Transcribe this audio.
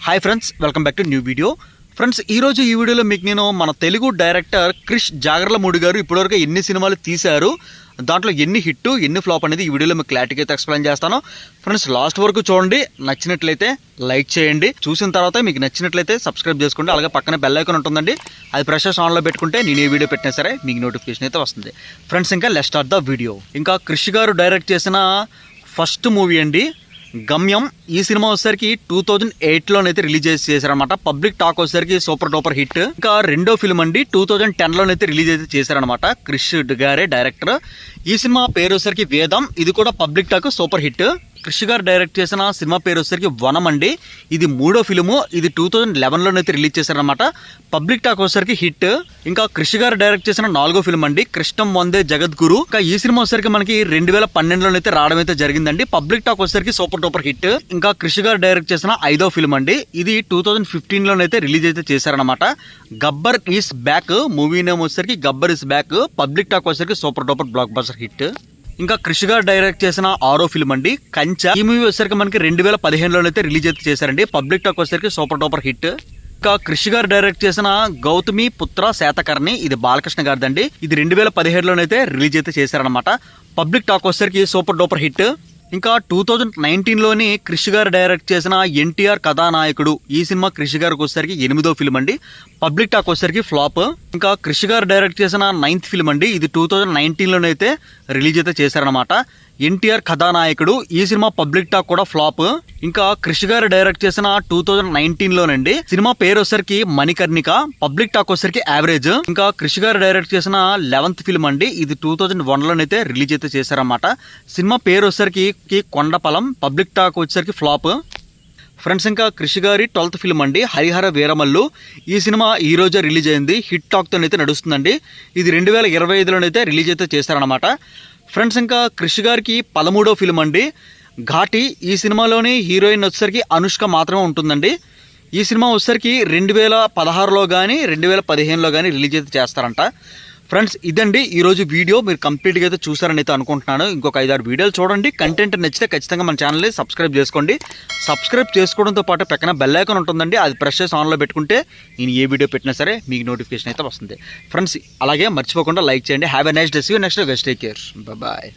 Hi friends, welcome back to new video. Friends, ఈరోజు ఈ వీడియోలో మీకు నేను మన తెలుగు డైరెక్టర్ క్రిష్ జాగర్లమూడి గారు ఇప్పటివరకు ఎన్ని సినిమాలు తీశారు, దాంట్లో ఎన్ని హిట్ ఎన్ని ఫ్లాప్ అనేది ఈ వీడియోలో మీకు క్లారిటీగా అయితే ఎక్స్ప్లెయిన్ చేస్తాను. ఫ్రెండ్స్, లాస్ట్ వరకు చూడండి. నచ్చినట్లయితే లైక్ చేయండి. చూసిన తర్వాత మీకు నచ్చినట్లయితే సబ్స్క్రైబ్ చేసుకోండి. అలాగే పక్కన బెల్ ఐకాన్ ఉంటుందండి, అది ప్రెస్ చేసి ఆన్లో పెట్టుకుంటే నేను ఏ వీడియో పెట్టినా సరే మీకు నోటిఫికేషన్ అయితే వస్తుంది. ఫ్రెండ్స్, ఇంకా లెట్స్ స్టార్ట్ ద వీడియో. ఇంకా క్రిష్ గారు డైరెక్ట్ చేసిన ఫస్ట్ మూవీ అండి గమ్యం. ఈ సినిమా వచ్చేసరికి 2008లోనైతే రిలీజ్ చేశారనమాట. పబ్లిక్ టాక్ వచ్చేసరికి సూపర్ డూపర్ హిట్. ఇంకా రెండో ఫిల్మ్ అండి 2010లోనైతే రిలీజ్ అయితే చేశారనమాట. క్రిష్ గారే డైరెక్టర్. ఈ సినిమా పేరు వచ్చేసరికి వేదం. ఇది కూడా public talk super hit. Krish గారు డైరెక్ట్ చేసిన సినిమా పేరు వచ్చేసరికి వనం అండి. ఇది మూడో ఫిల్ము. ఇది 2011లోనైతే రిలీజ్ చేశారనమాట. పబ్లిక్ టాక్ వచ్చేసరికి హిట్. ఇంకా క్రిష్ గారు డైరెక్ట్ చేసిన నాలుగో ఫిల్మ్ అండి కృష్ణం వందే జగద్గురు. ఇంకా ఈ సినిమా వచ్చేసరికి మనకి 2012లోనైతే రావడం అయితే జరిగిందండి. పబ్లిక్ టాక్ వచ్చేసరికి సూపర్ డూపర్ హిట్. ఇంకా క్రిష్ గారు డైరెక్ట్ చేసిన ఐదో ఫిల్మ్ అండి. ఇది 2015లోనైతే రిలీజ్ అయితే చేశారనమాట. Gabbar is back. Movie name వచ్చేసరికి Gabbar is back. Public talk వచ్చేసరికి super duper blockbuster hit. ఇంకా క్రిష్ గారు డైరెక్ట్ చేసిన ఆరో ఫిల్మ్ అండి కంచా. ఈ మూవీ వచ్చేసరికి మనకి 2015లోనైతే రిలీజ్ అయితే చేశారండి. పబ్లిక్ టాక్ వచ్చేసరికి సూపర్ డూపర్ హిట్. ఇంకా క్రిష్ గారు డైరెక్ట్ చేసిన గౌతమి పుత్ర శాతకర్ణి. ఇది బాలకృష్ణ గారిదండి. ఇది 2017లోనైతే రిలీజ్ అయితే చేశారనమాట. పబ్లిక్ టాక్ వచ్చేసరికి సూపర్ డూపర్ హిట్. ఇంకా 2019లోని క్రిష్ గారు డైరెక్ట్ చేసిన ఎన్టీఆర్ కథానాయకుడు. ఈ సినిమా క్రిష్ గారికి వచ్చేసరికి 8వ ఫిల్మ్ అండి. పబ్లిక్ టాక్ వచ్చేసరికి ఫ్లాప్. ఇంకా క్రిష్ గారు డైరెక్ట్ చేసిన 9th ఫిల్మ్ అండి. ఇది 2019లోనైతే రిలీజ్ అయితే చేశారనమాట. ఎన్టీఆర్ కథానాయకుడు. ఈ సినిమా పబ్లిక్ టాక్ కూడా ఫ్లాప్. ఇంకా క్రిష్ గారు డైరెక్ట్ చేసిన 2019లోనండి సినిమా పేరు వచ్చేసరికి మణికర్ణిక. పబ్లిక్ టాక్ వచ్చేసరికి యావరేజ్. ఇంకా క్రిష్ గారు డైరెక్ట్ చేసిన 11th ఫిల్మ్ అండి. ఇది 2001లోనైతే రిలీజ్ అయితే చేశారనమాట. సినిమా పేరు వచ్చేసరికి కొండపలం. పబ్లిక్ టాక్ వచ్చేసరికి ఫ్లాప్. ఫ్రెండ్స్, ఇంకా క్రిష్ గారి 12th ఫిల్మ్ అండి హరిహర వీరమల్లు. ఈ సినిమా ఈ రోజే రిలీజ్ అయింది. హిట్ టాక్తోనైతే నడుస్తుందండి. ఇది 2025లోనైతే రిలీజ్ అయితే చేశారనమాట. ఫ్రెండ్స్, ఇంకా క్రిష్ గారికి 13వ ఫిల్మ్ అండి ఘాటి. ఈ సినిమాలోని హీరోయిన్ వచ్చేసరికి అనుష్క మాత్రమే ఉంటుందండి. ఈ సినిమా వచ్చేసరికి 2016లో కానీ 2015లో కానీ రిలీజ్ అయితే చేస్తారంట. ఫ్రెండ్స్, ఇదండి ఈరోజు వీడియో. మీరు కంప్లీట్గా అయితే చూసారని అయితే అనుకుంటున్నాను. ఇంకొక 5-6 వీడియోలు చూడండి. కంటెంట్ నచ్చితే ఖచ్చితంగా మన ఛానల్ని సబ్స్క్రైబ్ చేసుకోండి. సబ్స్క్రైబ్ చేసుకోవడంతో పాటు పక్కన బెల్ ఐకాన్ ఉంటుందండి, అది ప్రెస్ చేసి ఆన్లో పెట్టుకుంటే నేను ఏ వీడియో పెట్టినా సరే మీకు నోటిఫికేషన్ అయితే వస్తుంది. ఫ్రెండ్స్, అలాగే మర్చిపోకుండా లైక్ చేయండి. Have a nice day. See you next day. Take care. Bye.